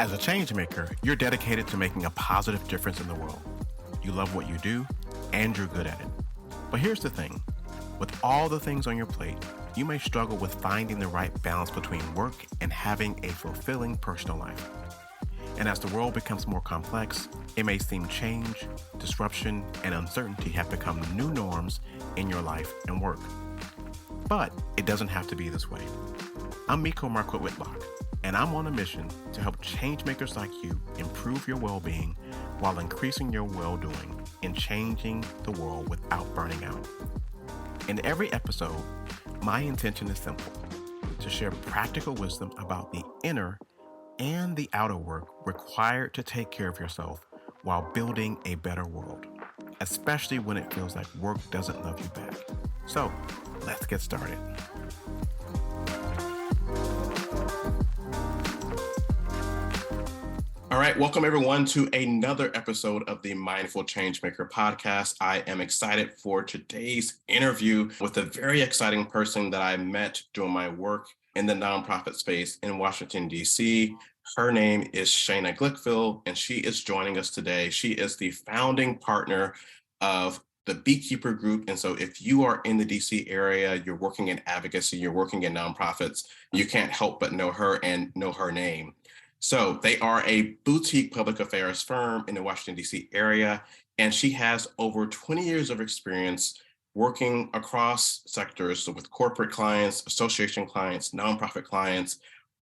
As a change maker, you're dedicated to making a positive difference in the world. You love what you do, and you're good at it. But here's the thing. With all the things on your plate, you may struggle with finding the right balance between work and having a fulfilling personal life. And as the world becomes more complex, it may seem change, disruption, and uncertainty have become new norms in your life and work. But it doesn't have to be this way. I'm Miko Marquette Whitlock, and I'm on a mission to help changemakers like you improve your well-being while increasing your well-doing and changing the world without burning out. In every episode, my intention is simple: to share practical wisdom about the inner and the outer work required to take care of yourself while building a better world, especially when it feels like work doesn't love you back. So, let's get started. All right, welcome everyone to another episode of the Mindful Changemaker podcast. I am excited for today's interview with a very exciting person that I met doing my work in the nonprofit space in Washington, D.C. Her name is Shana Glickville, and she is joining us today. She is the founding partner of the Beekeeper Group. And so if you are in the DC area, you're working in advocacy, you're working in nonprofits, you can't help but know her and know her name. So they are a boutique public affairs firm in the Washington, D.C. area, and she has over 20 years of experience working across sectors, so with corporate clients, association clients, nonprofit clients,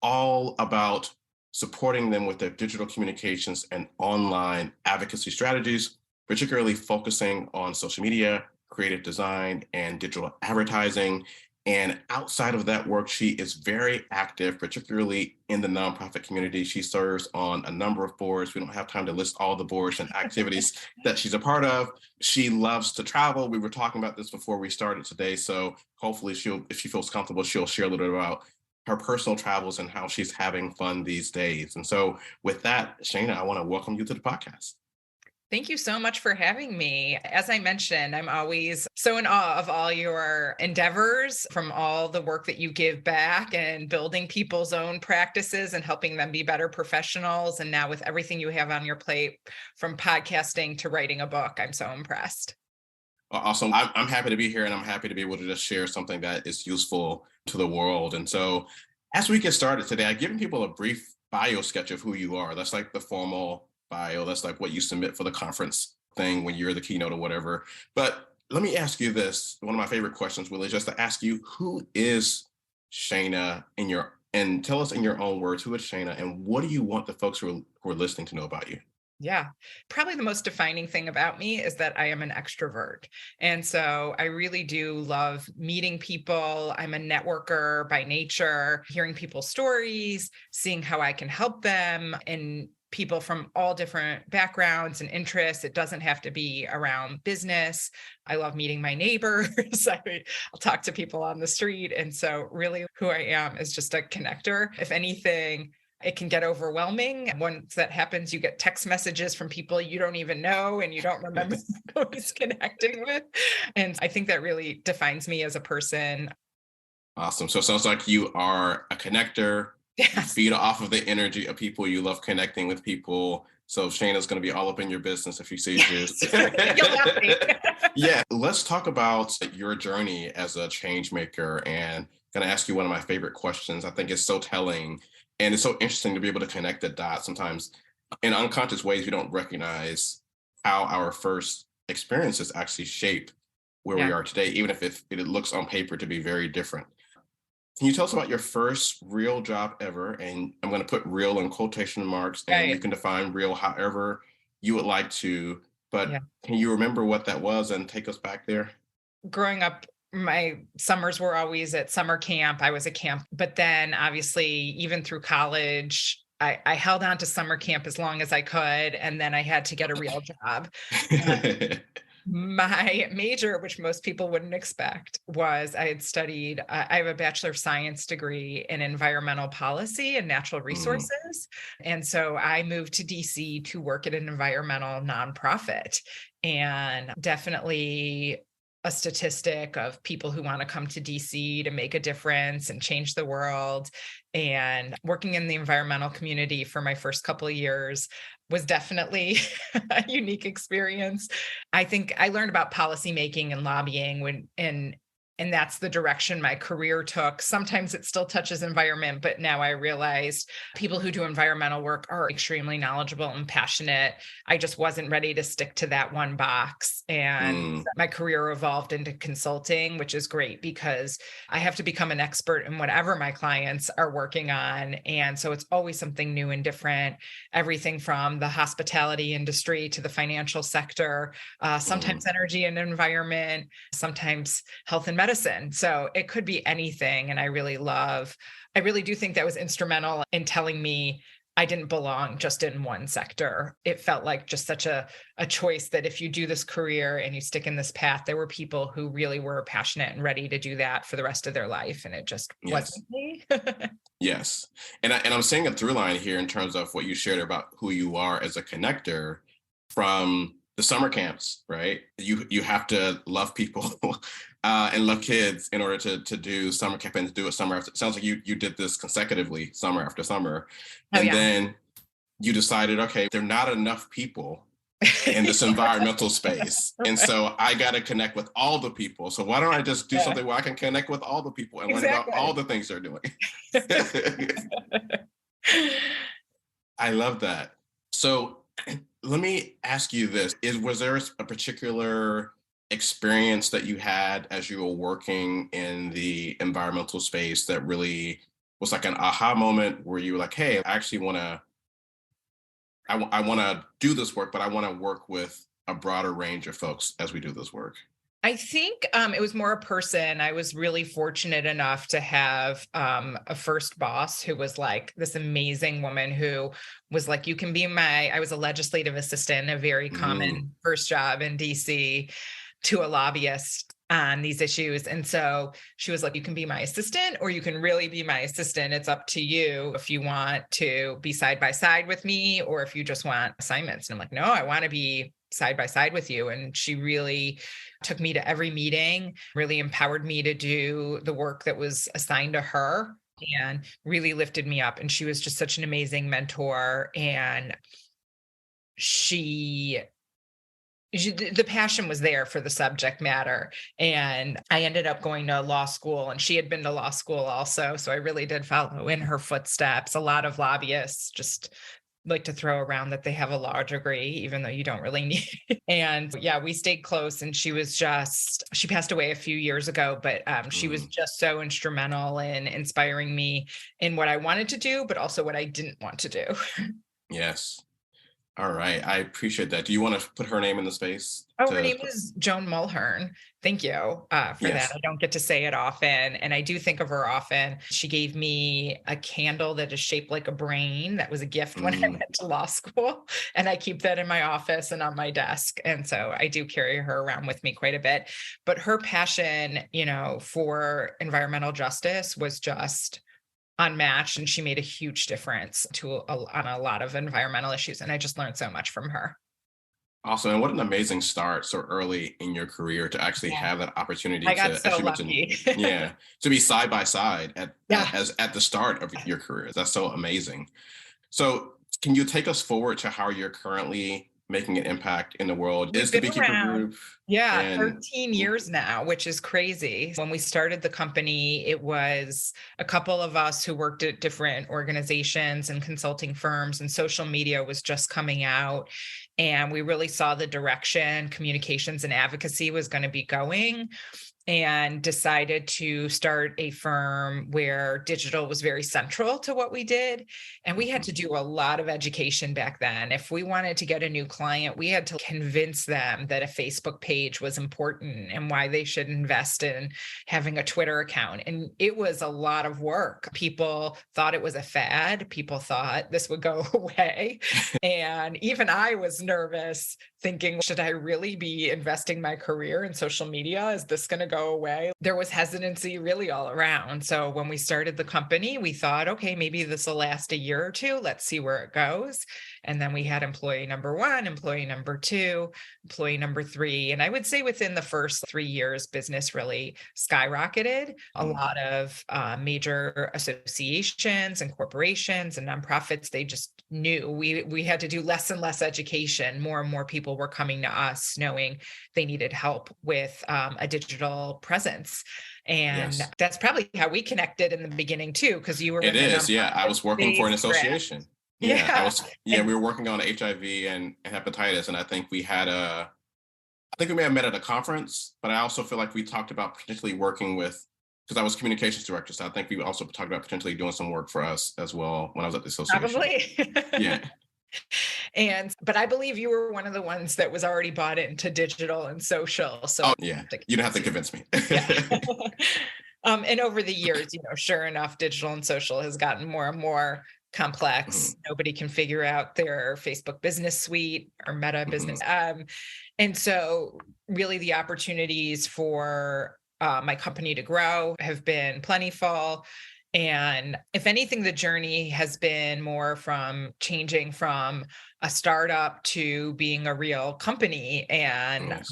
all about supporting them with their digital communications and online advocacy strategies, particularly focusing on social media, creative design, and digital advertising. And outside of that work, she is very active, particularly in the nonprofit community. She serves on a number of boards. We don't have time to list all the boards and activities that she's a part of. She loves to travel. We were talking about this before we started today. So hopefully if she feels comfortable, she'll share a little bit about her personal travels and how she's having fun these days. And so with that, Shana, I want to welcome you to the podcast. Thank you so much for having me. As I mentioned, I'm always so in awe of all your endeavors, from all the work that you give back and building people's own practices and helping them be better professionals. And now with everything you have on your plate, from podcasting to writing a book, I'm so impressed. Awesome. I'm happy to be here, and I'm happy to be able to just share something that is useful to the world. And so as we get started today, I've given people a brief bio sketch of who you are. That's like the formal bio. That's like what you submit for the conference thing when you're the keynote or whatever. But let me ask you this. One of my favorite questions, Will, is just to ask you, who is Shana and tell us in your own words, who is Shana and what do you want the folks who are listening to know about you? Yeah, probably the most defining thing about me is that I am an extrovert. And so I really do love meeting people. I'm a networker by nature, hearing people's stories, seeing how I can help them, and people from all different backgrounds and interests. It doesn't have to be around business. I love meeting my neighbors. I'll talk to people on the street. And so really who I am is just a connector. If anything, it can get overwhelming. Once that happens, you get text messages from people you don't even know and you don't remember who's connecting with. And I think that really defines me as a person. Awesome. So it sounds like you are a connector. Yes. You feed off of the energy of people. You love connecting with people. So Shana's going to be all up in your business if she sees you. You'll laugh me. Yeah. Let's talk about your journey as a change maker, and going to ask you one of my favorite questions. I think it's so telling. And it's so interesting to be able to connect the dots. Sometimes in unconscious ways, we don't recognize how our first experiences actually shape where we are today, even if it looks on paper to be very different. Can you tell us about your first real job ever? And I'm going to put real in quotation marks, and you can define real however you would like to. But Can you remember what that was and take us back there? Growing up, my summers were always at summer camp. I was a camp, but then obviously even through college, I held on to summer camp as long as I could. And then I had to get a real job. My major, which most people wouldn't expect, was I have a Bachelor of Science degree in environmental policy and natural resources. And so I moved to DC to work at an environmental nonprofit, and definitely a statistic of people who want to come to DC to make a difference and change the world. And working in the environmental community for my first couple of years was definitely a unique experience. I think I learned about policymaking and lobbying and that's the direction my career took. Sometimes it still touches environment, but now I realized people who do environmental work are extremely knowledgeable and passionate. I just wasn't ready to stick to that one box. And Mm, my career evolved into consulting, which is great because I have to become an expert in whatever my clients are working on. And so it's always something new and different, everything from the hospitality industry to the financial sector, mm. sometimes energy and environment, sometimes health and medicine. So it could be anything. And I really do think that was instrumental in telling me I didn't belong just in one sector. It felt like just such a choice that if you do this career and you stick in this path, there were people who really were passionate and ready to do that for the rest of their life. And it just Yes. wasn't me. Yes. And I'm seeing a through line here in terms of what you shared about who you are as a connector from the summer camps, right? You have to love people and love kids in order to do summer camp and to do it summer after. It sounds like you did this consecutively summer after summer. Oh, And yeah. then you decided, okay, there are not enough people in this environmental space. And Right. so I got to connect with all the people. So why don't I just do Yeah, something where I can connect with all the people and learn about all exactly. the things they're doing? I love that. So let me ask you this. Was there a particular experience that you had as you were working in the environmental space that really was like an aha moment where you were like, hey, I actually want to, I want to do this work, but I want to work with a broader range of folks as we do this work? I think it was more a person. I was really fortunate enough to have a first boss who was like this amazing woman who was like, you can be I was a legislative assistant, a very Mm, common first job in DC, to a lobbyist on these issues. And so she was like, you can be my assistant or you can really be my assistant. It's up to you if you want to be side by side with me or if you just want assignments. And I'm like, no, I want to be side by side with you. And she really took me to every meeting, really empowered me to do the work that was assigned to her and really lifted me up. And she was just such an amazing mentor. And she the passion was there for the subject matter. And I ended up going to law school, and she had been to law school also. So I really did follow in her footsteps. A lot of lobbyists just like to throw around that they have a law degree, even though you don't really need it. And yeah, we stayed close. And she passed away a few years ago, but she was mm, just so instrumental in inspiring me in what I wanted to do, but also what I didn't want to do. yes. All right. I appreciate that. Do you want to put her name in the space Oh, her to name is Joan Mulhern. Thank you for that. yes. I don't get to say it often, and I do think of her often. She gave me a candle that is shaped like a brain. That was a gift when I Mm, went to law school, and I keep that in my office and on my desk. And so I do carry her around with me quite a bit. But her passion, for environmental justice was just unmatched, and she made a huge difference on a lot of environmental issues. And I just learned so much from her. awesome. And what an amazing start so early in your career to actually Yeah. have that opportunity I got to, as so you mentioned, lucky. yeah, to be side by side Yeah. as at the start of your career. That's so amazing. So can you take us forward to how you're currently making an impact in the world? We've Is the been Beekeeper around, Group yeah, and 13 mm, years now, which is crazy. When we started the company, it was a couple of us who worked at different organizations and consulting firms, and social media was just coming out. And we really saw the direction communications and advocacy was going to be going, and decided to start a firm where digital was very central to what we did. And we had mhm, to do a lot of education back then. If we wanted to get a new client, we had to convince them that a Facebook page was important and why they should invest in having a Twitter account. And it was a lot of work. People thought it was a fad. People thought this would go away. And even I was nervous thinking, should I really be investing my career in social media? Is this going to go away? There was hesitancy really all around. So when we started the company, we thought, okay, maybe this will last a year or two. Let's see where it goes. And then we had employee number one, employee number two, employee number three. And I would say within the first 3 years, business really skyrocketed. A Mm. lot of major associations and corporations and nonprofits, they just knew we had to do less and less education. More and more people were coming to us knowing they needed help with a digital presence. And Yes, that's probably how we connected in the beginning too, because you were it in the is. Yeah, I nonprofit was working for an space. association. Yeah, I Yeah. was. Yeah, And we were working on HIV and hepatitis, and I think we had a. I think we may have met at a conference, but I also feel like we talked about potentially working with, because I was communications director. So I think we also talked about potentially doing some work for us as well when I was at the association. probably. Yeah. But I believe you were one of the ones that was already bought into digital and social. So Oh, I yeah. think You don't have to convince me. yeah. And over the years, sure enough, digital and social has gotten more and more complex. Mhm, Nobody can figure out their Facebook business suite or Meta mhm. business. And so really the opportunities for my company to grow have been plentiful. And if anything, the journey has been more from changing from a startup to being a real company. And Nice.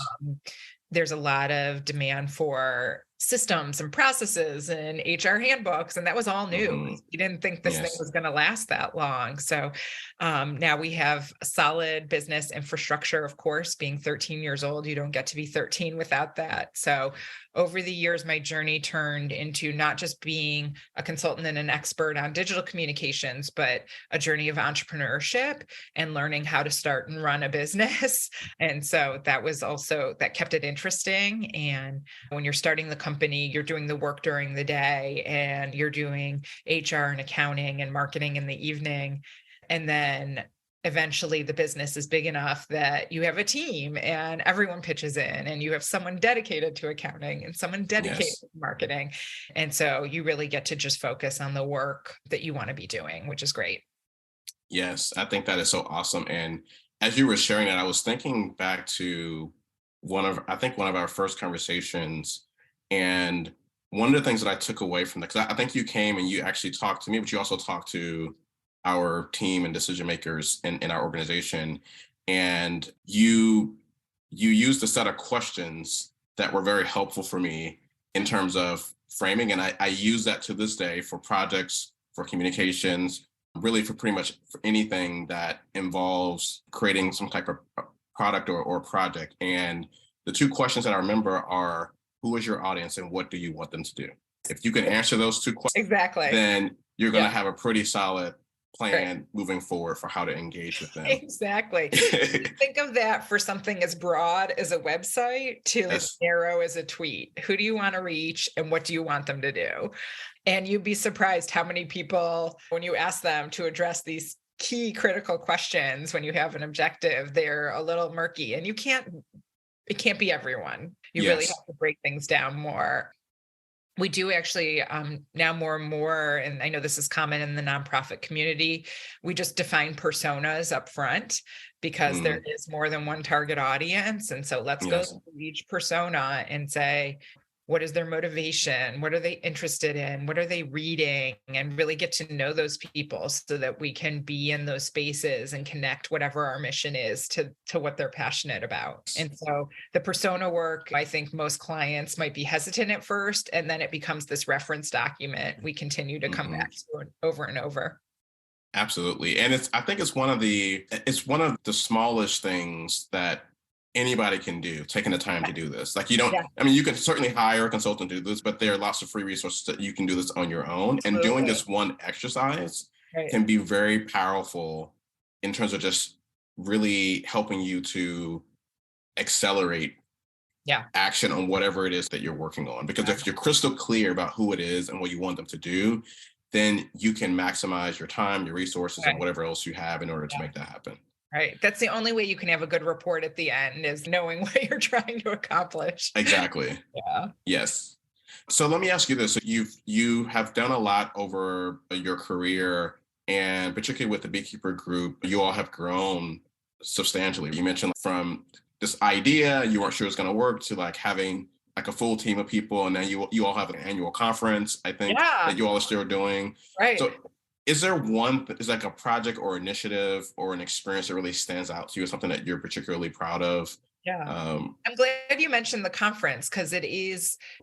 there's a lot of demand for systems and processes and HR handbooks, and that was all new Mhm. because we didn't think this thing Yes. was going to last that long. So now we have a solid business infrastructure. Of course, being 13 years old, you don't get to be 13 without that. So over the years, my journey turned into not just being a consultant and an expert on digital communications, but a journey of entrepreneurship and learning how to start and run a business. And so that was also that kept it interesting. And when you're starting the company, you're doing the work during the day and you're doing HR and accounting and marketing in the evening. And then eventually the business is big enough that you have a team and everyone pitches in and you have someone dedicated to accounting and someone dedicated Yes. to marketing. And so you really get to just focus on the work that you want to be doing, which is great. Yes. I think that is so awesome. And as you were sharing that, I was thinking back to I think one of our first conversations. And one of the things that I took away from that, because I think you came and you actually talked to me, but you also talked to our team and decision makers in our organization. And you used a set of questions that were very helpful for me in terms of framing. And I use that to this day for projects, for communications, really for pretty much for anything that involves creating some type of product or project. And the two questions that I remember are, who is your audience and what do you want them to do? If you can answer those two questions, Exactly. then you're going to Yeah. have a pretty solid Right. plan moving forward for how to engage with them. Exactly. Think of that for something as broad as a website to as Yes. narrow as a tweet. Who do you want to reach and what do you want them to do? And you'd be surprised how many people, when you ask them to address these key critical questions, when you have an objective, they're a little murky and it can't be everyone. You really Yes. have to break things down more. We do actually now more and more, and I know this is common in the nonprofit community, we just define personas up front because there Mm, is more than one target audience. And so let's go yes. through each persona and say, what is their motivation? What are they interested in? What are they reading? And really get to know those people so that we can be in those spaces and connect whatever our mission is to what they're passionate about. And so the persona work, I think most clients might be hesitant at first, and then it becomes this reference document we continue to come Mhm. back to over and over. Absolutely. And I think it's one of the smallest things that anybody can do, taking the time Yeah. to do this. Like you don't, Yeah, I mean, you can certainly hire a consultant to do this, but there are lots of free resources that you can do this on your own. And doing absolutely. this one exercise Right. can be very powerful in terms of just really helping you to accelerate Yeah. action on whatever it is that you're working on. Because if you're crystal clear about who it is and what you want them to do, then you can maximize your time, your resources, and Right. whatever else you have in order to Yeah. make that happen. Right. That's the only way you can have a good report at the end is knowing what you're trying to accomplish. Exactly. Yeah. Yes. So let me ask you this. So you have done a lot over your career, and particularly with the Beekeeper Group, you all have grown substantially. You mentioned from this idea, you weren't sure it was going to work, to like having like a full team of people, and then you all have an annual conference, I think, Yeah, that you all are still doing. right. So is like a project or initiative or an experience that really stands out to you, something that you're particularly proud of? Yeah. Um, I'm glad you mentioned the conference because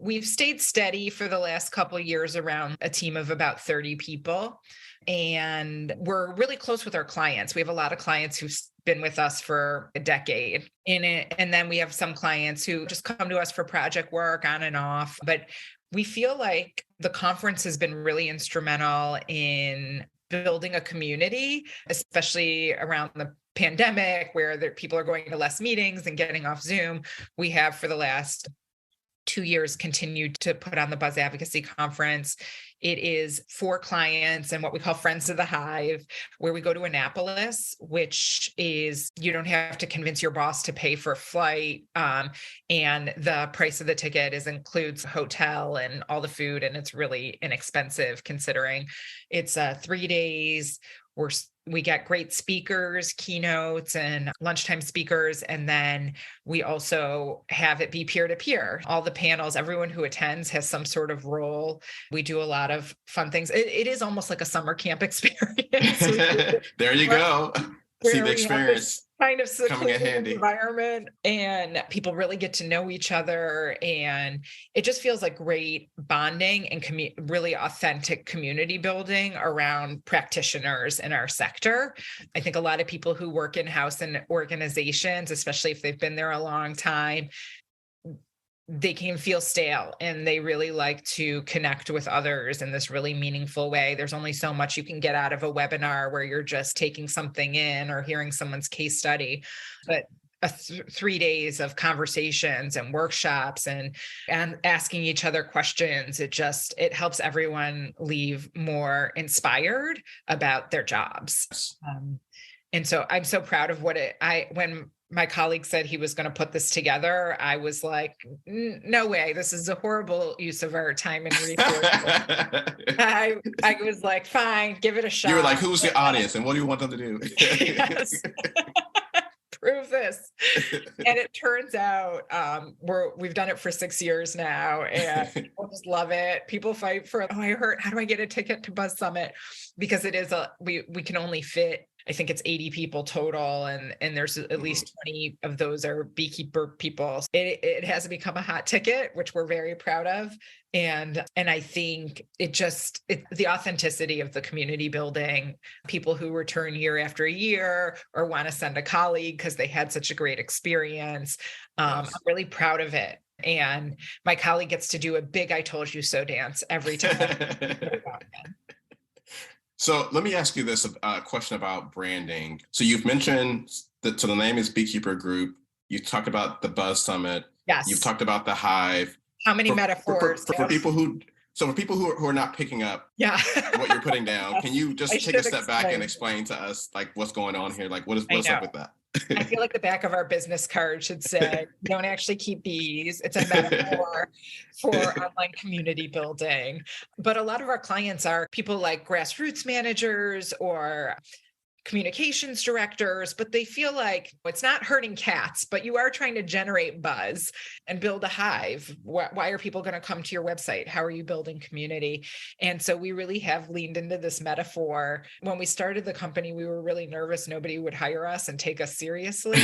we've stayed steady for the last couple of years around a team of about 30 people. And we're really close with our clients. We have a lot of clients who've been with us for a decade in it. And then we have some clients who just come to us for project work on and off. But we feel like the conference has been really instrumental in building a community, especially around the pandemic where people are going to less meetings and getting off Zoom. We have for the last 2 years continued to put on the Buzz Advocacy Conference. It is for clients and what we call Friends of the Hive, where we go to Annapolis, which is you don't have to convince your boss to pay for a flight. And the price of the ticket includes hotel and all the food. And it's really inexpensive considering it's 3 days. We get great speakers, keynotes, and lunchtime speakers. And then we also have it be peer to peer. All the panels, everyone who attends has some sort of role. We do a lot of fun things. It is almost like a summer camp experience. There you go. See the Where we have this experience kind of coming in secluded handy. environment and people really get to know each other, and it just feels like great bonding and really authentic community building around practitioners in our sector. I think a lot of people who work in-house in organizations, especially if they've been there a long time, they can feel stale and they really like to connect with others in this really meaningful way. There's only so much you can get out of a webinar where you're just taking something in or hearing someone's case study. But 3 days of conversations and workshops and asking each other questions, it helps everyone leave more inspired about their jobs. And so I'm so proud of when my colleague said he was going to put this together, I was like, no way, this is a horrible use of our time and resources. I was like, fine, give it a shot. You were like, who's the audience and what do you want them to do? Yes. Prove this. And it turns out we've done it for 6 years now and people just love it. People fight for, how do I get a ticket to Buzz Summit? Because it is we can only fit, I think it's 80 people total, and there's at least 20 of those are beekeeper people. It has become a hot ticket, which we're very proud of. And I think the authenticity of the community building, people who return year after year or want to send a colleague because they had such a great experience. I'm really proud of it. And my colleague gets to do a big I told you so dance every time. So let me ask you this question about branding. So you've mentioned that, so the name is Beekeeper Group. You talked about the Buzz Summit. Yes. You've talked about the Hive. How many metaphors? For people who are not picking up what you're putting down, can you just take a step back and explain to us like what's going on here? Like what's up with that? I feel like the back of our business card should say, "You don't actually keep bees." It's a metaphor for online community building. But a lot of our clients are people like grassroots managers or communications directors, but they feel like it's not herding cats, but you are trying to generate buzz and build a hive. Why are people going to come to your website? How are you building community? And so we really have leaned into this metaphor. When we started the company, we were really nervous nobody would hire us and take us seriously.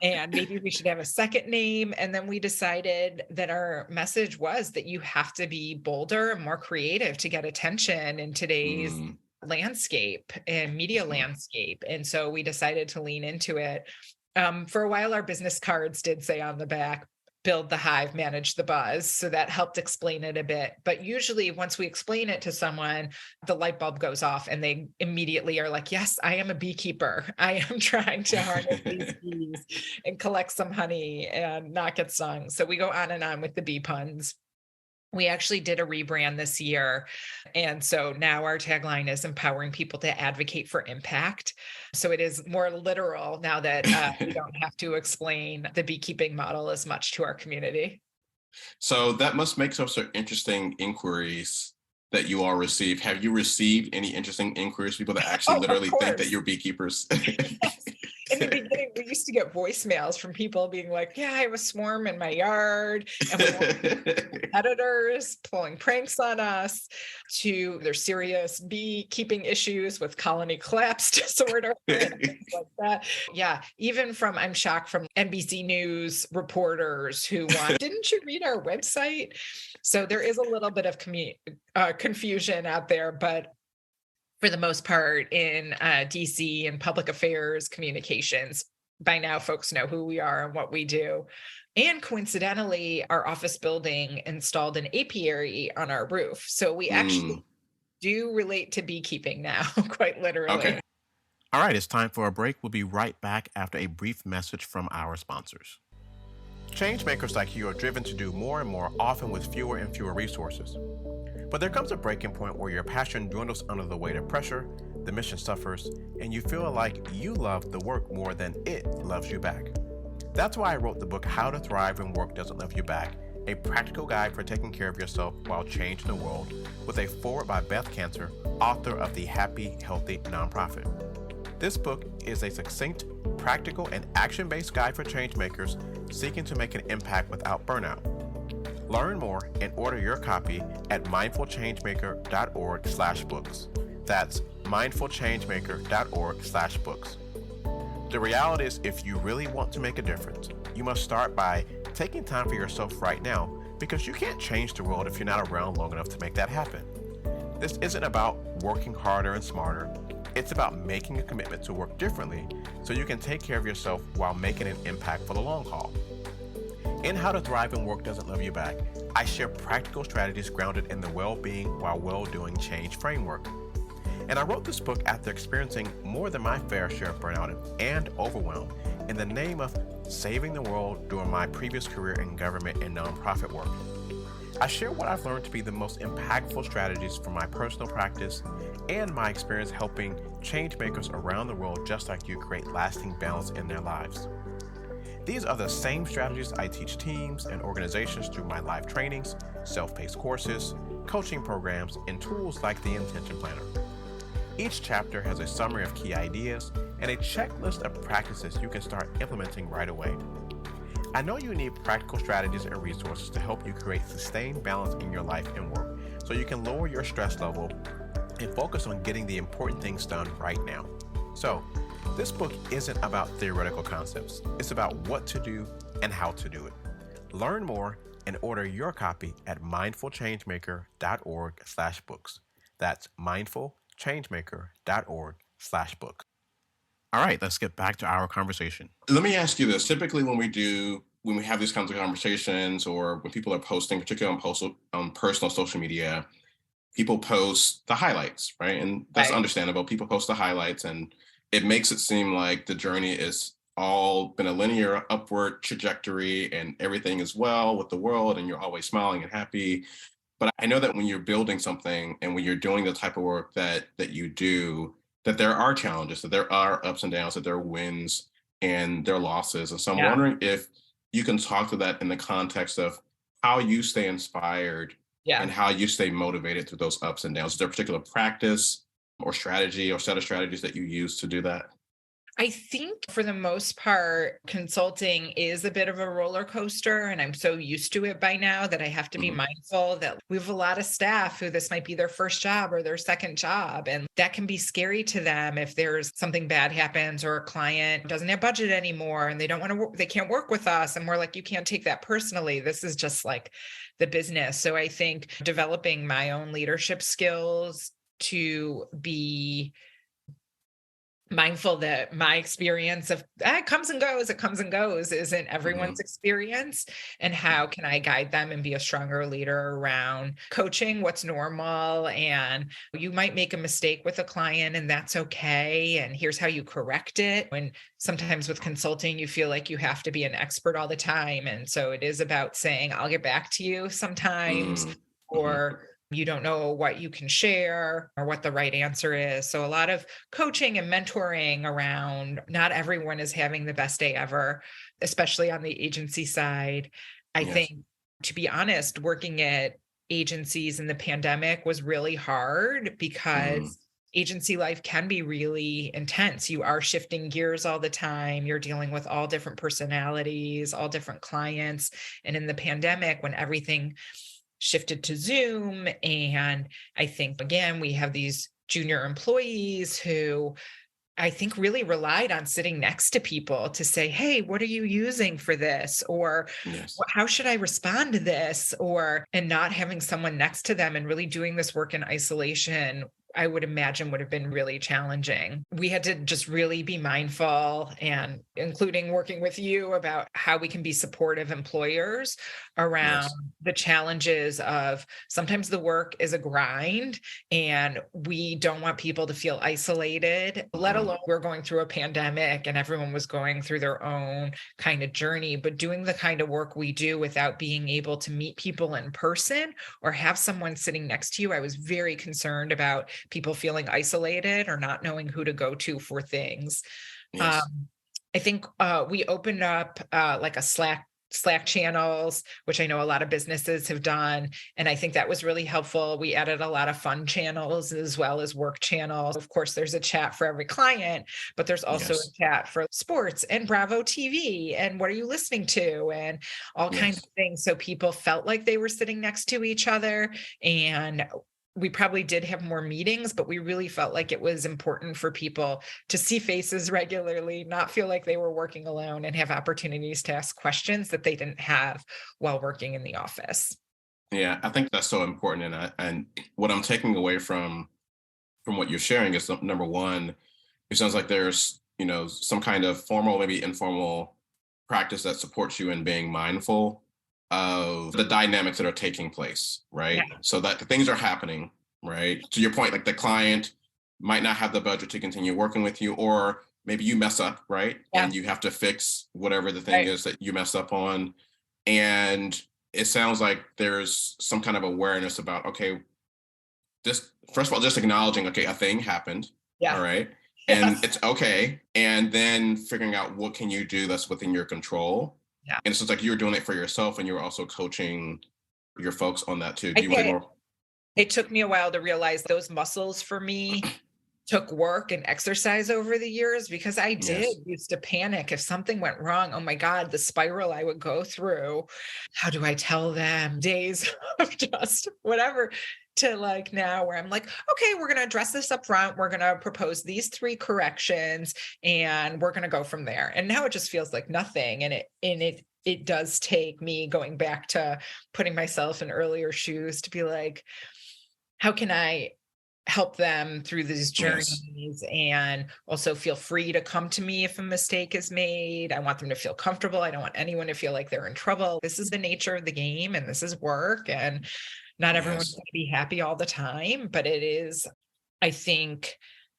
And maybe we should have a second name. And then we decided that our message was that you have to be bolder and more creative to get attention in today's landscape and media landscape. And so we decided to lean into it. For a while, our business cards did say on the back, build the hive, manage the buzz. So that helped explain it a bit. But usually once we explain it to someone, the light bulb goes off and they immediately are like, yes, I am a beekeeper. I am trying to harness these bees and collect some honey and not get stung. So we go on and on with the bee puns. We actually did a rebrand this year. And so now our tagline is empowering people to advocate for impact. So it is more literal now that we don't have to explain the beekeeping model as much to our community. So that must make some sort of interesting inquiries that you all receive. Have you received any interesting inquiries, people that actually literally think that you're beekeepers? In the beginning, we used to get voicemails from people being like, yeah, I have a swarm in my yard and we have competitors pulling pranks on us, to their serious beekeeping issues with colony collapse disorder and things like that. Yeah, even from, I'm shocked, from NBC News reporters who want, didn't you read our website? So there is a little bit of confusion out there, but for the most part in DC and public affairs communications, by now folks know who we are and what we do. And coincidentally, our office building installed an apiary on our roof. So we actually Mm, do relate to beekeeping now, quite literally. okay. All right, it's time for a break. We'll be right back after a brief message from our sponsors. Changemakers like you are driven to do more and more, often with fewer and fewer resources. But there comes a breaking point where your passion dwindles under the weight of pressure, the mission suffers, and you feel like you love the work more than it loves you back. That's why I wrote the book How to Thrive When Work Doesn't Love You Back, a practical guide for taking care of yourself while changing the world, with a foreword by Beth Cantor, author of the Happy, Healthy Nonprofit. This book is a succinct, practical, and action-based guide for changemakers seeking to make an impact without burnout. Learn more and order your copy at mindfulchangemaker.org/books. That's mindfulchangemaker.org/books. The reality is, if you really want to make a difference, you must start by taking time for yourself right now, because you can't change the world if you're not around long enough to make that happen. This isn't about working harder and smarter. It's about making a commitment to work differently so you can take care of yourself while making an impact for the long haul. In How to Thrive When Work Doesn't Love You Back, I share practical strategies grounded in the well-being while well-doing change framework. And I wrote this book after experiencing more than my fair share of burnout and overwhelm in the name of saving the world during my previous career in government and nonprofit work. I share what I've learned to be the most impactful strategies from my personal practice and my experience helping change makers around the world just like you create lasting balance in their lives. These are the same strategies I teach teams and organizations through my live trainings, self-paced courses, coaching programs, and tools like the Intention Planner. Each chapter has a summary of key ideas and a checklist of practices you can start implementing right away. I know you need practical strategies and resources to help you create sustained balance in your life and work so you can lower your stress level and focus on getting the important things done right now. So, this book isn't about theoretical concepts. It's about what to do and how to do it. Learn more and order your copy at mindfulchangemaker.org/books. That's mindfulchangemaker.org/books. All right, let's get back to our conversation. Let me ask you this. Typically when we have these kinds of conversations, or when people are posting, particularly on personal social media, people post the highlights, right? And that's Right. understandable. People post the highlights, and it makes it seem like the journey is all been a linear upward trajectory and everything is well with the world and you're always smiling and happy. But I know that when you're building something and when you're doing the type of work that you do, that there are challenges, that there are ups and downs, that there are wins and there are losses. And so I'm Yeah. wondering if you can talk to that in the context of how you stay inspired and Yeah. how you stay motivated through those ups and downs. Is there a particular practice or strategy or set of strategies that you use to do that? I think for the most part, consulting is a bit of a roller coaster, and I'm so used to it by now that I have to be Mhm. mindful that we have a lot of staff who this might be their first job or their second job. And that can be scary to them if there's something bad happens or a client doesn't have budget anymore and they don't want to work, they can't work with us. And we're like, you can't take that personally. This is just like the business. So I think developing my own leadership skills to be mindful that my experience of it comes and goes isn't everyone's Mhm. experience, and how can I guide them and be a stronger leader around coaching what's normal. And you might make a mistake with a client and that's okay, and here's how you correct it. When sometimes with consulting you feel like you have to be an expert all the time, and so it is about saying I'll get back to you sometimes, Mm. Mhm. or you don't know what you can share or what the right answer is. So, a lot of coaching and mentoring around not everyone is having the best day ever, especially on the agency side. I Yes. think, to be honest, working at agencies in the pandemic was really hard Mm. because agency life can be really intense. You are shifting gears all the time. You're dealing with all different personalities, all different clients. And in the pandemic, when everything shifted to Zoom, and I think, again, we have these junior employees who I think really relied on sitting next to people to say, "Hey, what are you using for this?" Or Yes. How should I respond to this?" And not having someone next to them and really doing this work in isolation, I would imagine would have been really challenging. We had to just really be mindful, and including working with you about how we can be supportive employers around Yes. the challenges of sometimes the work is a grind and we don't want people to feel isolated, let Mhm. alone we're going through a pandemic and everyone was going through their own kind of journey. But doing the kind of work we do without being able to meet people in person or have someone sitting next to you, I was very concerned about people feeling isolated or not knowing who to go to for things. Yes. Um, I think we opened up like a Slack channels, which I know a lot of businesses have done. And I think that was really helpful. We added a lot of fun channels as well as work channels. Of course, there's a chat for every client, but there's also a Yes. chat for sports and Bravo TV and what are you listening to and all kinds of Yes. things. So people felt like they were sitting next to each other. And we probably did have more meetings, but we really felt like it was important for people to see faces regularly, not feel like they were working alone, and have opportunities to ask questions that they didn't have while working in the office. Yeah, I think that's so important. And what I'm taking away from what you're sharing is number one, it sounds like there's, some kind of formal, maybe informal practice that supports you in being mindful of the dynamics that are taking place, Yeah. right? So that the things are happening, right? To your point, like the client might not have the budget to continue working with you, or maybe you mess up, right? Yeah. And you have to fix whatever the thing Right. is that you mess up on. And it sounds like there's some kind of awareness about, okay, just first of all, just acknowledging, okay, a thing happened. All Yeah. right. And Yes. it's okay. And then figuring out what can you do that's within your control. Yeah. And it's just like you're doing it for yourself and you're also coaching your folks on that too. I Do you want to say think more? it took me a while to realize those muscles for me took work and exercise over the years because I did Yes. used to panic if something went wrong. Oh my God, the spiral I would go through. How do I tell them? Days of just whatever to like now where I'm like, okay, we're going to address this up front. We're going to propose these three corrections and we're going to go from there. And now it just feels like nothing. And it does take me going back to putting myself in earlier shoes to be like, how can I help them through these Yes. journeys and also feel free to come to me if a mistake is made. I want them to feel comfortable. I don't want anyone to feel like they're in trouble. This is the nature of the game and this is work and not everyone's Yes. going to be happy all the time, but it is, I think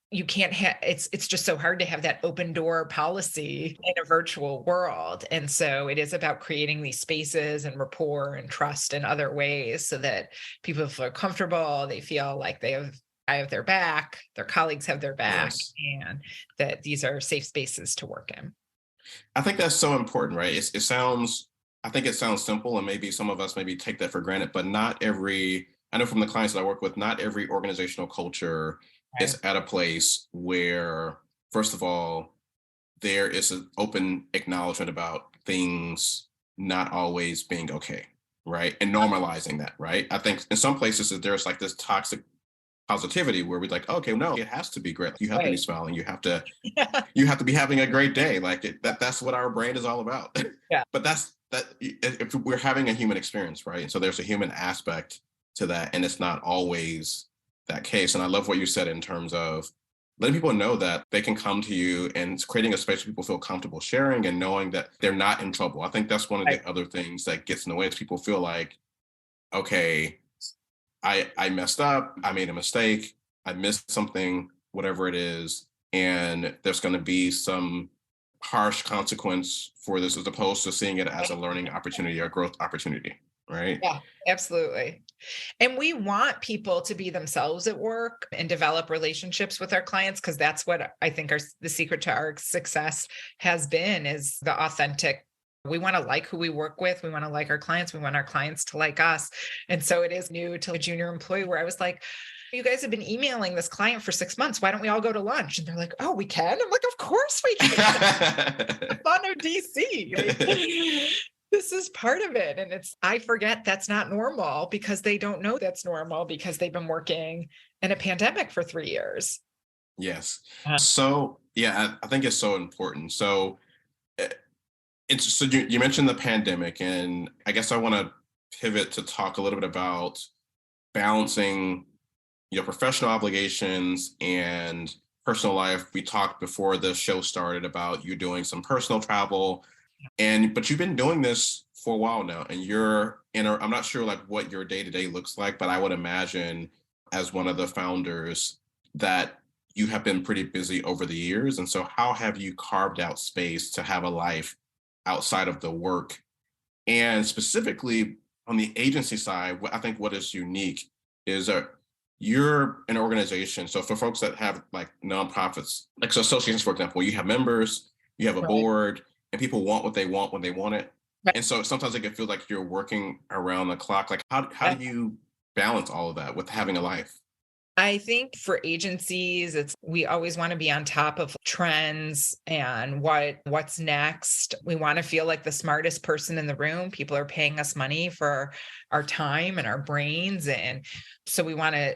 you can't have it's just so hard to have that open door policy in a virtual world. And so it is about creating these spaces and rapport and trust in other ways so that people feel comfortable, they feel like I have their back, their colleagues have their back, Yes. and that these are safe spaces to work in. I think that's so important, right? I think it sounds simple and maybe some of us maybe take that for granted, but I know from the clients that I work with, not every organizational culture Right. is at a place where, first of all, there is an open acknowledgement about things not always being okay, right? And normalizing that, right? I think in some places there's like this toxic positivity where we're like, okay, no, it has to be great. You have to be Right. smiling. Yeah. You have to be having a great day. That's what our brain is all about. Yeah. But if we're having a human experience, right? And so there's a human aspect to that, and it's not always that case. And I love what you said in terms of letting people know that they can come to you and it's creating a space where people feel comfortable sharing and knowing that they're not in trouble. I think that's one of Right. the other things that gets in the way is people feel like, okay, I messed up, I made a mistake, I missed something, whatever it is, and there's going to be some harsh consequence for this as opposed to seeing it as a learning opportunity or growth opportunity, right? Yeah, absolutely. And we want people to be themselves at work and develop relationships with our clients because that's what I think the secret to our success has been is the authentic. We want to like who we work with. We want to like our clients. We want our clients to like us. And so it is new to a junior employee where I was like, You guys have been emailing this client for 6 months. Why don't we all go to lunch? And they're like, oh, we can? I'm like, of course we can. Fun of DC. Like, this is part of it. And I forget that's not normal because they don't know that's normal because they've been working in a pandemic for 3 years. Yes. Uh, So yeah, I think it's so important. So uh, it's so you mentioned the pandemic, and I guess I want to pivot to talk a little bit about balancing professional obligations and personal life. We talked before the show started about you doing some personal travel, but you've been doing this for a while now, and I'm not sure like what your day-to-day looks like, but I would imagine as one of the founders that you have been pretty busy over the years. And so how have you carved out space to have a life outside of the work? And specifically on the agency side, I think what is unique is you're an organization. So for folks that have like nonprofits, like so associations, for example, you have members, you have a right. board, and people want what they want when they want it. Right. And so sometimes it can feel like you're working around the clock. Like how do you balance all of that with having a life? I think for agencies, we always want to be on top of trends and what's next. We want to feel like the smartest person in the room. People are paying us money for our time and our brains. And so we want to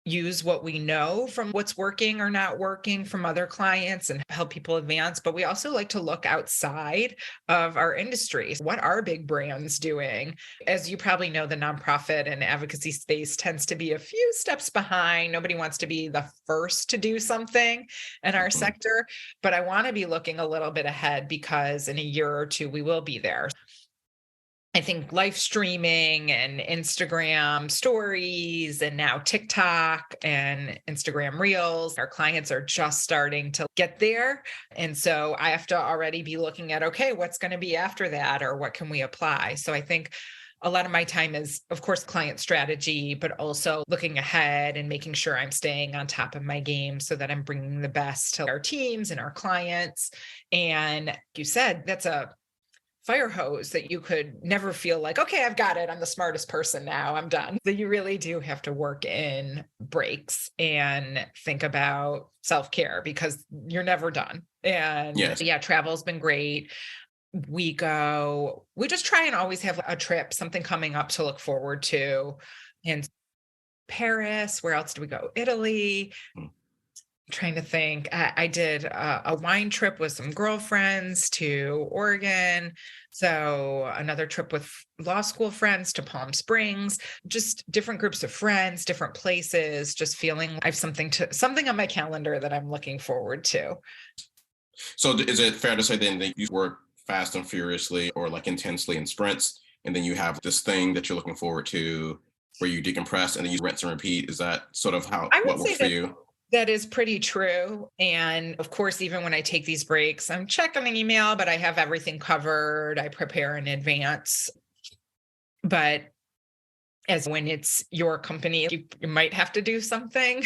use what we know from what's working or not working from other clients and help people advance. But we also like to look outside of our industries. What are big brands doing? As you probably know, the nonprofit and advocacy space tends to be a few steps behind. Nobody wants to be the first to do something in our Mhm. sector, but I want to be looking a little bit ahead because in a year or two, we will be there. I think live streaming and Instagram stories and now TikTok and Instagram Reels, our clients are just starting to get there. And so I have to already be looking at, okay, what's going to be after that or what can we apply? So I think a lot of my time is, of course, client strategy, but also looking ahead and making sure I'm staying on top of my game so that I'm bringing the best to our teams and our clients. And like you said, that's a fire hose that you could never feel like, okay, I've got it. I'm the smartest person now. I'm done. That you really do have to work in breaks and think about self-care because you're never done. And Yes. yeah, travel's been great. We just try and always have a trip, something coming up to look forward to. And Paris, where else do we go? Italy, Mm. trying to think. I did a wine trip with some girlfriends to Oregon. So another trip with law school friends to Palm Springs, just different groups of friends, different places, just feeling I have something on my calendar that I'm looking forward to. So is it fair to say then that you work fast and furiously or like intensely in sprints, and then you have this thing that you're looking forward to where you decompress and then you rinse and repeat? Is that sort of how I would what works say for that you? that is pretty true. And of course, even when I take these breaks, I'm checking an email, but I have everything covered. I prepare in advance. But as when it's your company, you might have to do something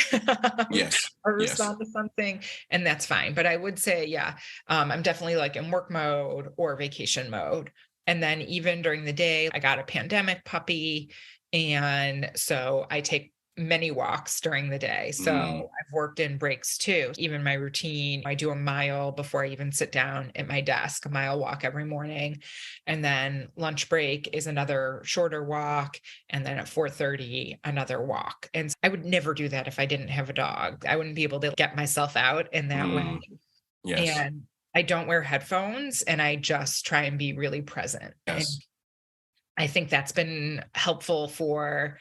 Yes. or Yes. respond to something, and that's fine. But I would say, yeah, I'm definitely like in work mode or vacation mode. And then even during the day, I got a pandemic puppy. And so I take many walks during the day. So Mm, I've worked in breaks too. Even my routine, I do a mile before I even sit down at my desk, a mile walk every morning. And then lunch break is another shorter walk, and then at 4:30 another walk. And I would never do that if I didn't have a dog. I wouldn't be able to get myself out in that way. mm, yes. And I don't wear headphones and I just try and be really present. And Yes. I think that's been helpful for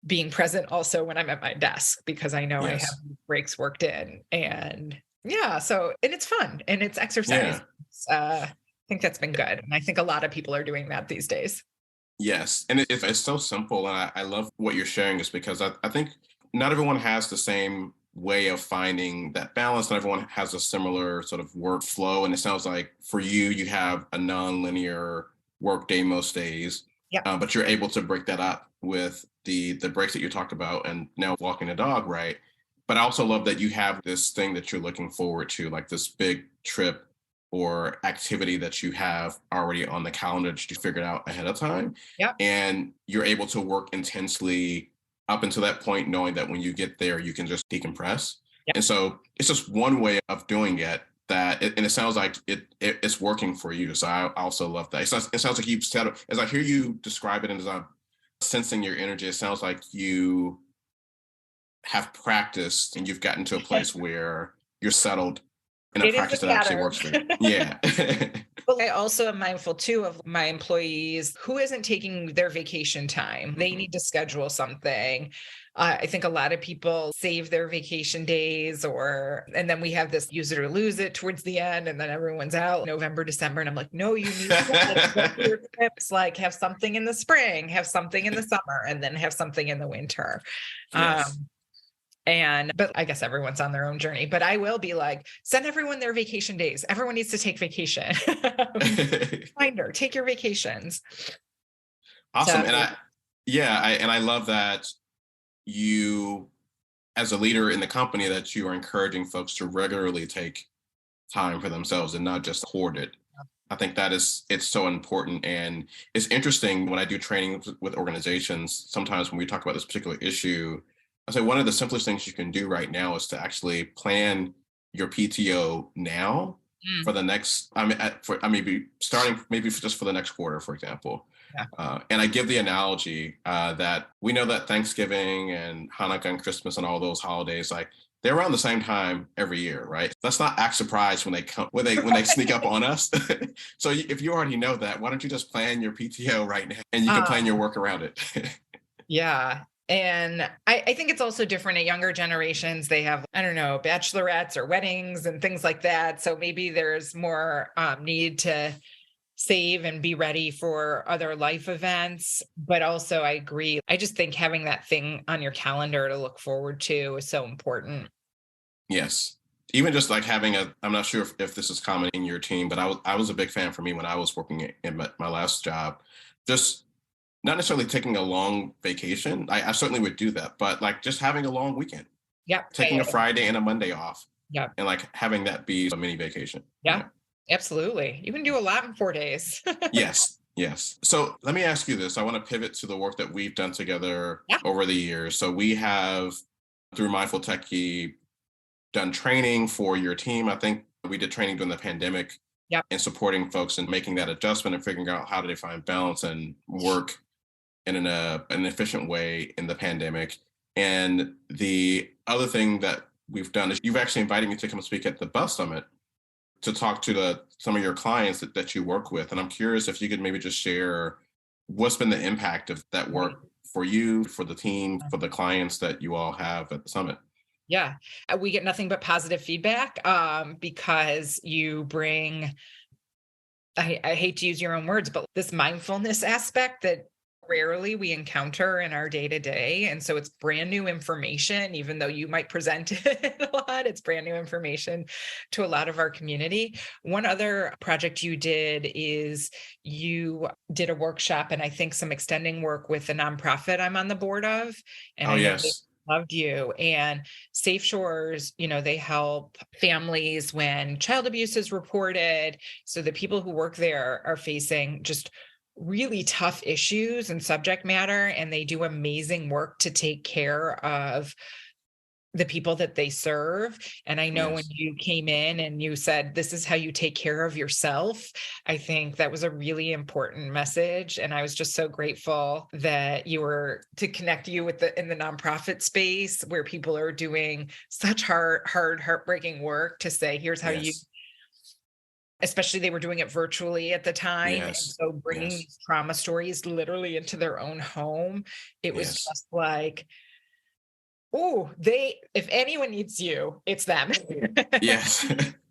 being present also when I'm at my desk because I know I have Yes. breaks worked in. And yeah, so and it's fun and it's exercise. Yeah. I think that's been good. And I think a lot of people are doing that these days. Yes. And it's so simple. And I love what you're sharing is because I think not everyone has the same way of finding that balance. Not everyone has a similar sort of workflow. And it sounds like for you, you have a non-linear work day most days, Yep. but you're able to break that up with the breaks that you talked about and now walking a dog, right? But I also love that you have this thing that you're looking forward to, like this big trip or activity that you have already on the calendar that you figured out ahead of time. Yep. And you're able to work intensely up until that point, knowing that when you get there, you can just decompress. Yeah. And so it's just one way of doing it and it sounds like it's working for you. So I also love that. It sounds like you've settled, as I hear you describe it and as I'm sensing your energy, it sounds like you have practiced and you've gotten to a place where you're settled in a It is a practice that actually pattern. works for you. Yeah. But I also am mindful too of my employees who isn't taking their vacation time. They Mhm. need to schedule something. I think a lot of people save their vacation days and then we have this use it or lose it towards the end. And then everyone's out November, December. And I'm like, no, you need to go for your trips, like have something in the spring, have something in the summer, and then have something in the winter. Yes. Um, but I guess everyone's on their own journey. But I will be like, send everyone their vacation days. Everyone needs to take vacation. Reminder, take your vacations. Awesome. So And I love that you, as a leader in the company, that you are encouraging folks to regularly take time for themselves and not just hoard it. I think it's so important. And it's interesting when I do training with organizations, sometimes when we talk about this particular issue, I say one of the simplest things you can do right now is to actually plan your PTO now mm, for the next, maybe starting maybe just for the next quarter, for example. yeah. And I give the analogy that we know that Thanksgiving and Hanukkah and Christmas and all those holidays, like they're around the same time every year, right? Let's not act surprised when they come when they sneak up on us. So if you already know that, why don't you just plan your PTO right now and you can plan your Um, work around it? yeah. And I think it's also different at younger generations. They have, I don't know, bachelorettes or weddings and things like that. So maybe there's more need to save and be ready for other life events. But also, I agree. I just think having that thing on your calendar to look forward to is so important. Yes. Even just like having I'm not sure if this is common in your team, but I was a big fan for me when I was working in my last job. Just not necessarily taking a long vacation. I certainly would do that, but like just having a long weekend, Yep. taking a Friday and a Monday off, Yep. and like having that be a mini vacation. Yeah. Yeah. Absolutely. You can do a lot in 4 days. Yes. Yes. So let me ask you this. I want to pivot to the work that we've done together Yeah. over the years. So we have, through Mindful Techie, done training for your team. I think we did training during the pandemic Yep. and supporting folks and making that adjustment and figuring out how do they find balance and work in an efficient way in the pandemic. And the other thing that we've done is you've actually invited me to come speak at the Bus Summit to talk to some of your clients that you work with. And I'm curious if you could maybe just share what's been the impact of that Right. work for you, for the team, for the clients that you all have at the summit. Yeah. We get nothing but positive feedback because you bring, I hate to use your own words, but this mindfulness aspect that rarely we encounter in our day to day. And so it's brand new information, even though you might present it a lot, it's brand new information to a lot of our community. One other project you did is you did a workshop and I think some extending work with a nonprofit I'm on the board of. And Oh, I know they yes. loved you. And Safe Shores, they help families when child abuse is reported. So the people who work there are facing just really tough issues and subject matter, and they do amazing work to take care of the people that they serve. And I know when Yes. you came in and you said, this is how you take care of yourself, I think that was a really important message. And I was just so grateful that you were to connect you with in the nonprofit space where people are doing such heartbreaking work to say, here's how you, Yes. especially they were doing it virtually at the time. And Yes. so bringing Yes. these trauma stories literally into their own home, it was Yes. just like, oh, if anyone needs you, it's them. Yes.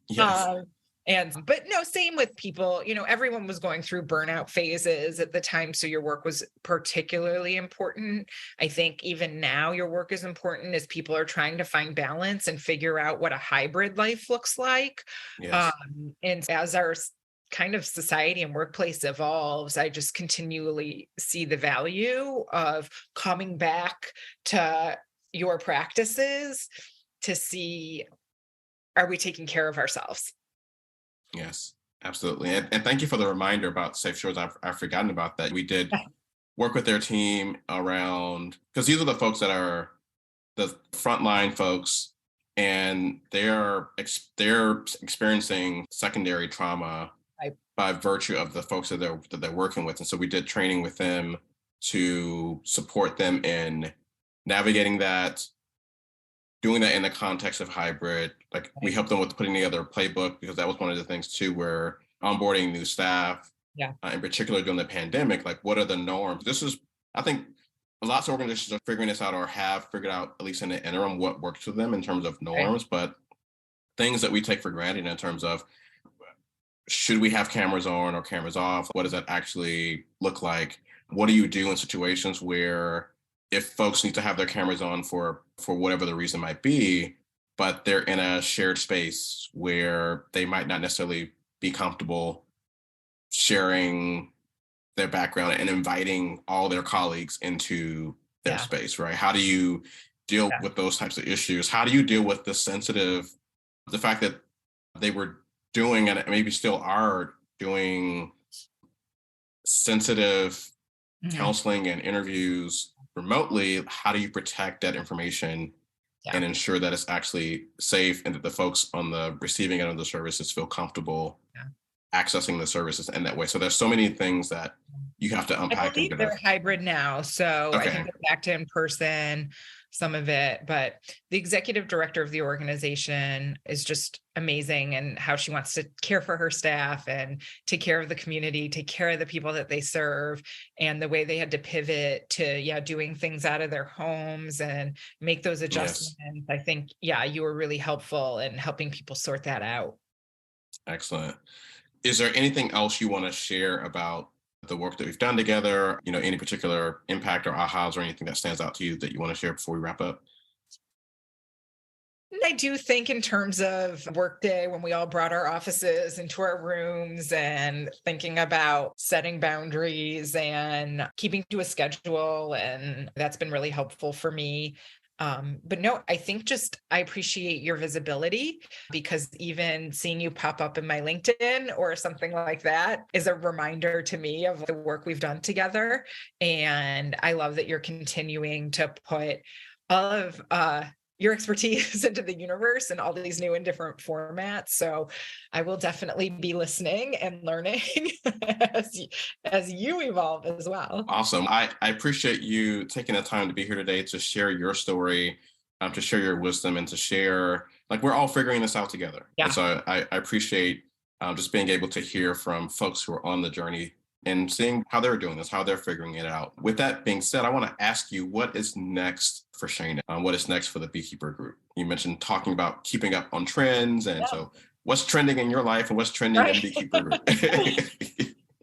Yes. um, but no, same with people, everyone was going through burnout phases at the time. So your work was particularly important. I think even now your work is important as people are trying to find balance and figure out what a hybrid life looks like. Yes. And as our kind of society and workplace evolves, I just continually see the value of coming back to your practices to see, are we taking care of ourselves? Yes. Absolutely. And thank you for the reminder about Safe Shores. I've forgotten about that. We did work with their team around, because these are the folks that are the frontline folks, and they're experiencing secondary trauma I, by virtue of the folks that they're working with. And so we did training with them to support them in navigating that, doing that in the context of hybrid. Like we I, helped them with putting together a playbook, because that was one of the things too, where onboarding new staff, yeah, in particular during the pandemic, like what are the norms? This is, I think, lots of organizations are figuring this out or have figured out, at least in the interim, what works for them in terms of I, norms, but things that we take for granted in terms of, should we have cameras on or cameras off? What does that actually look like? What do you do in situations where, if folks need to have their cameras on for whatever the reason might be, but they're in a shared space where they might not necessarily be comfortable sharing their background and inviting all their colleagues into their yeah, space, right? How do you deal yeah, with those types of issues? How do you deal with the fact that they were doing, and maybe still are doing, sensitive mhm, counseling and interviews remotely? How do you protect that information yeah, and ensure that it's actually safe, and that the folks on the receiving end of the services feel comfortable yeah. accessing the services in that way? So there's so many things that you have to I unpack and believe bit they're of. hybrid now, so I think Okay. they're back to in person, some of it, but the executive director of the organization is just amazing, and how she wants to care for her staff and take care of the community, take care of the people that they serve, and the way they had to pivot to, yeah, doing things out of their homes and make those Yes. adjustments. I think, yeah, you were really helpful in helping people sort that out. Excellent. Is there anything else you want to share about the work that we've done together? Any particular impact or ahas or anything that stands out to you that you want to share before we wrap up? And I do think in terms of workday, when we all brought our offices into our rooms and thinking about setting boundaries and keeping to a schedule, and that's been really helpful for me. But no, I think just I appreciate your visibility, because even seeing you pop up in my LinkedIn or something like that is a reminder to me of the work we've done together. And I love that you're continuing to put all of your expertise into the universe and all these new and different formats. So I will definitely be listening and learning as you evolve as well. Awesome. I appreciate you taking the time to be here today to share your story, to share your wisdom, and to share, like, we're all figuring this out together. And Yeah. so I appreciate, just being able to hear from folks who are on the journey and seeing how they're doing this, how they're figuring it out. With that being said, I want to ask you, what is next for Shane? What is next for the Beekeeper Group? You mentioned talking about keeping up on trends. And Yeah. so what's trending in your life and what's trending in Right. Beekeeper Group?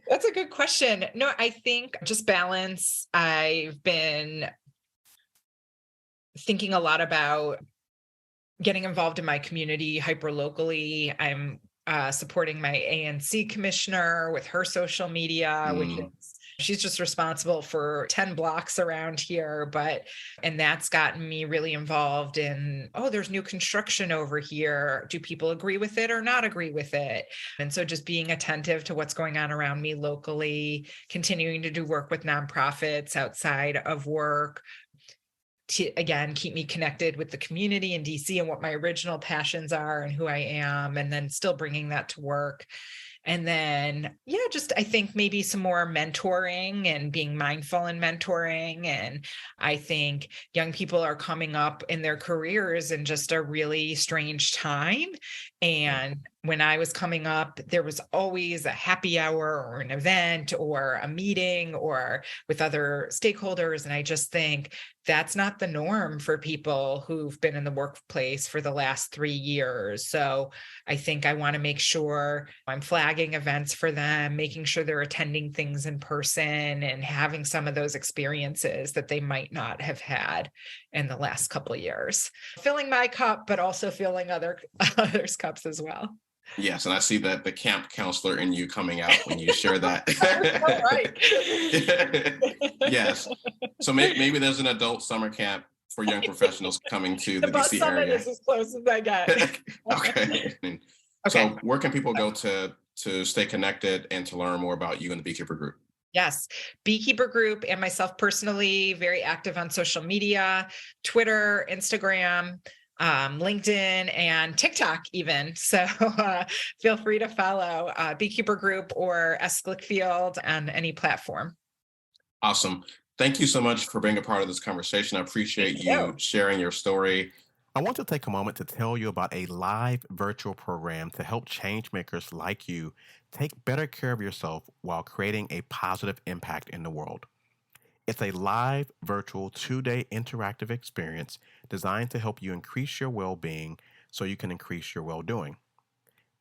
That's a good question. No, I think just balance. I've been thinking a lot about getting involved in my community hyper locally. I'm supporting my ANC commissioner with her social media, which Mm, is she's just responsible for 10 blocks around here, but and that's gotten me really involved in, oh, there's new construction over here, do people agree with it or not agree with it? And so just being attentive to what's going on around me locally, continuing to do work with nonprofits outside of work to, again, keep me connected with the community in DC and what my original passions are and who I am, and then still bringing that to work. And then, yeah, just I think maybe some more mentoring and being mindful in mentoring. And I think young people are coming up in their careers in just a really strange time. yeah. And when I was coming up, there was always a happy hour or an event or a meeting or with other stakeholders. And I just think that's not the norm for people who've been in the workplace for the last 3 years. So I think I want to make sure I'm flagging events for them, making sure they're attending things in person and having some of those experiences that they might not have had in the last couple of years. Filling my cup, but also filling others' cups as well. Yes, and I see that the camp counselor in you coming out when you share that. You're so right. Yes. So maybe there's an adult summer camp for young professionals coming to The the bus DC summit area. is as close as I get. Okay. Okay. So where can people go to stay connected and to learn more about you and the Beekeeper Group? Yes. Beekeeper Group and myself personally, very active on social media, Twitter, Instagram, LinkedIn, and TikTok, even. So feel free to follow Beekeeper Group or S. Glickfield on any platform. Awesome. Thank you so much for being a part of this conversation. I Thank appreciate you. you sharing your story. I want to take a moment to tell you about a live virtual program to help changemakers like you take better care of yourself while creating a positive impact in the world. It's a live virtual 2-day interactive experience designed to help you increase your well being so you can increase your well doing.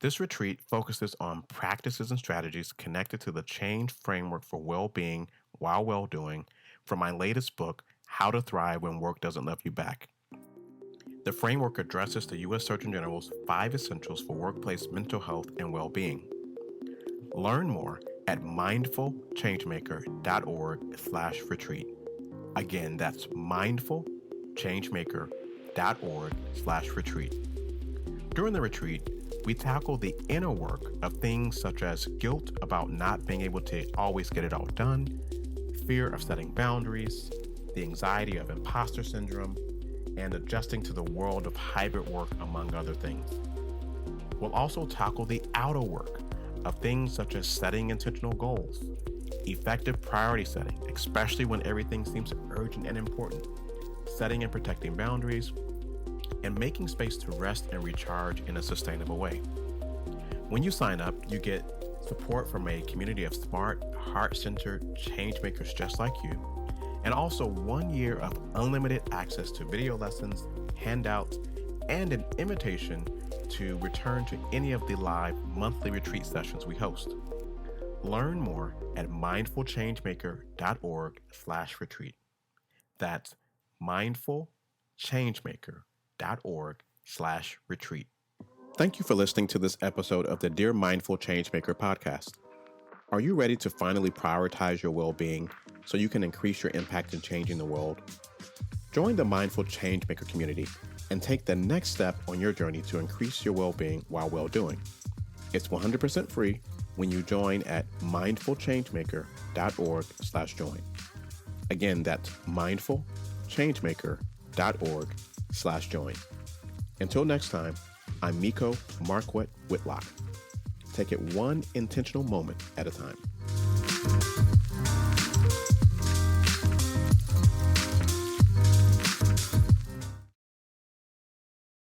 This retreat focuses on practices and strategies connected to the change framework for well being while well doing from my latest book, How to Thrive When Work Doesn't Love You Back. The framework addresses the U.S. Surgeon General's 5 essentials for workplace mental health and well being. Learn more at mindfulchangemaker.org/retreat. Again, that's mindfulchangemaker.org/retreat. During the retreat, we tackle the inner work of things such as guilt about not being able to always get it all done, fear of setting boundaries, the anxiety of imposter syndrome, and adjusting to the world of hybrid work, among other things. We'll also tackle the outer work of things such as setting intentional goals, effective priority setting, especially when everything seems urgent and important, setting and protecting boundaries, and making space to rest and recharge in a sustainable way. When you sign up, you get support from a community of smart, heart-centered changemakers just like you, and also 1 year of unlimited access to video lessons, handouts, and an invitation to return to any of the live monthly retreat sessions we host. Learn more at mindfulchangemaker.org/retreat. That's mindfulchangemaker.org/retreat. Thank you for listening to this episode of the Dear Mindful Changemaker podcast. Are you ready to finally prioritize your well-being so you can increase your impact in changing the world? Join the Mindful Changemaker community and take the next step on your journey to increase your well-being while well-doing. It's 100% free when you join at mindfulchangemaker.org/join. Again, that's mindfulchangemaker.org/join. Until next time, I'm Miko Marquette Whitlock. Take it one intentional moment at a time.